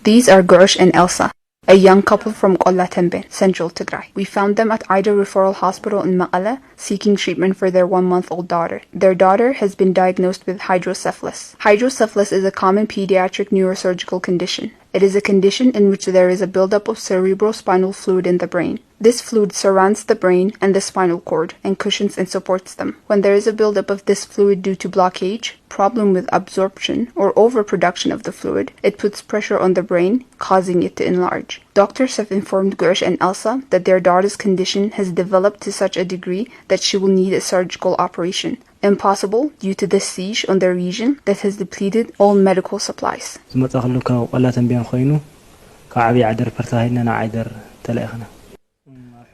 These are Gersh and Elsa, a young couple from Qolla Tembin, central Tigray. We found them at Ida Referral Hospital in Maqala, seeking treatment for their 1-month-old daughter. Their daughter has been diagnosed with hydrocephalus. Hydrocephalus is a common pediatric neurosurgical condition. It is a condition in which there is a buildup of cerebrospinal fluid in the brain. This fluid surrounds the brain and the spinal cord and cushions and supports them. When there is a buildup of this fluid due to blockage, problem with absorption, or overproduction of the fluid, it puts pressure on the brain, causing it to enlarge. Doctors have informed Gersh and Elsa that their daughter's condition has developed to such a degree that she will need a surgical operation. Impossible due to the siege on the region that has depleted all medical supplies.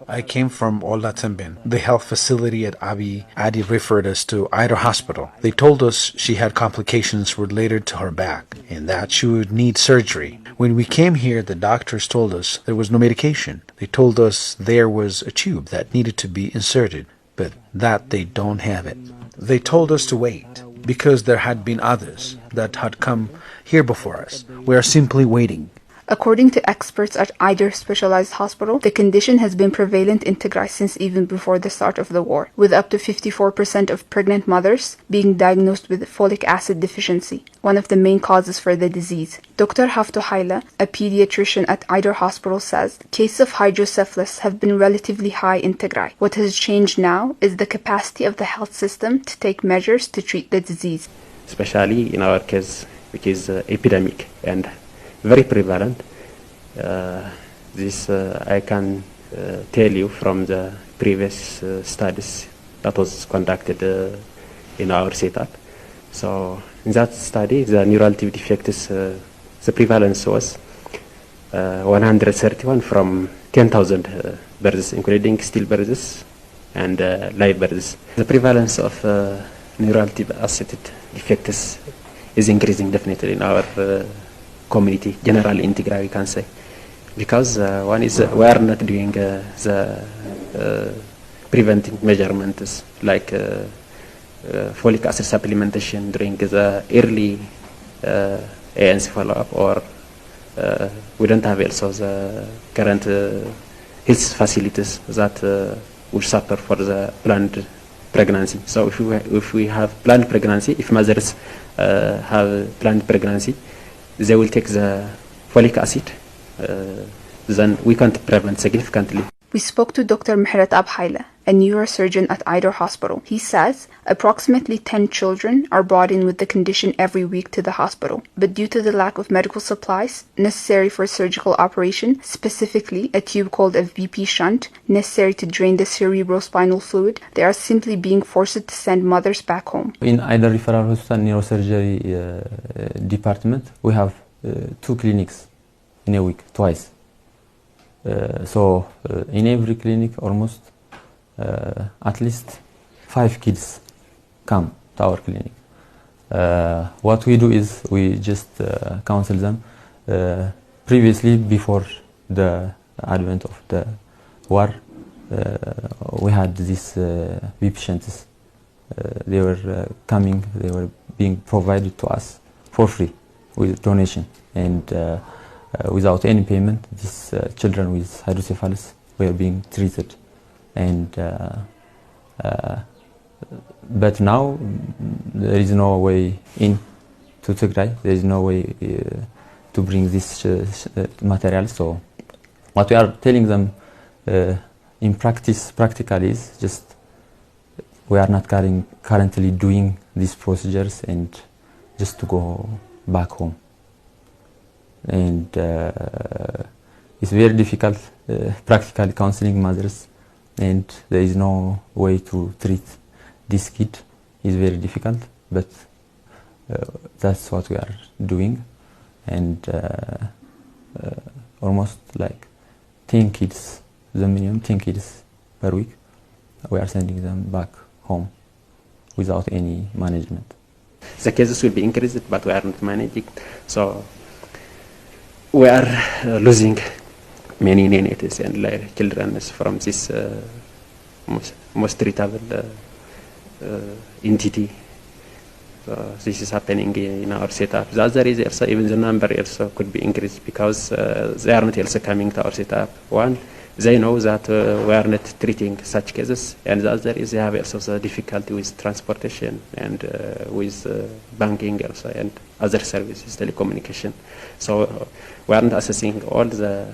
I came from Qolla Tembin. The health facility at Adi referred us to Ida Hospital. They told us she had complications related to her back and that she would need surgery. When we came here, the doctors told us there was no medication. They told us there was a tube that needed to be inserted, but that they don't have it. They told us to wait because there had been others that had come here before us. We are simply waiting. According to experts at Ida Specialized Hospital, the condition has been prevalent in Tigray since even before the start of the war, with up to 54% of pregnant mothers being diagnosed with folic acid deficiency, one of the main causes for the disease. Dr. Haftu Haila, a pediatrician at Ida Hospital, says cases of hydrocephalus have been relatively high in Tigray. What has changed now is the capacity of the health system to take measures to treat the disease. Especially in our case, which is epidemic and very prevalent. This I can tell you from the previous studies that was conducted in our setup. So in that study, the neurological defects, the prevalence was 131 from 10,000 births, including stillbirths and live births. The prevalence of neurological acid defects is increasing definitely in our community, generally in Tigray, we can say, because one is we are not doing the preventing measurements like folic acid supplementation during the early ANC follow-up, or we don't have also the current health facilities that would suffer for the planned pregnancy. So if we have planned pregnancy, if mothers have planned pregnancy, they will take the folic acid, then we can't prevent significantly. We spoke to Dr. Mihrat Abhaila, a neurosurgeon at Ida Hospital. He says approximately 10 children are brought in with the condition every week to the hospital, but due to the lack of medical supplies necessary for surgical operation, specifically a tube called a VP shunt necessary to drain the cerebrospinal fluid, they are simply being forced to send mothers back home. In Ida Referral Hospital Neurosurgery department, we have 2 clinics in a week, twice. So in every clinic, almost at least 5 kids come to our clinic. What we do is we just counsel them. Previously, before the advent of the war, we had these patients. They were coming, they were being provided to us for free with donation, and without any payment. These children with hydrocephalus were being treated, and but now there is no way in to Tigray. There is no way to bring this material. So what we are telling them in practice, practically, is just we are not currently doing these procedures, and just to go back home. And it's very difficult practically counseling mothers, and there is no way to treat this kid. It's very difficult, but that's what we are doing, and almost like 10 kids, the minimum 10 kids per week, we are sending them back home without any management. The cases will be increased, but we are not managing, so we are losing many neonates and children from this most treatable entity this is happening in our setup. The other is also even the number also could be increased because they are not also coming to our setup. One, they know that we are not treating such cases, and the other is they have also the difficulty with transportation and with banking also and other services, telecommunication. So we are not assessing all the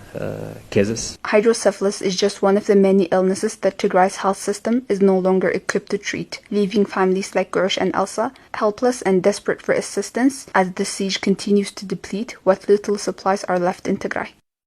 cases. Hydrocephalus is just one of the many illnesses that Tigray's health system is no longer equipped to treat, leaving families like Gersh and Elsa helpless and desperate for assistance as the siege continues to deplete what little supplies are left in Tigray.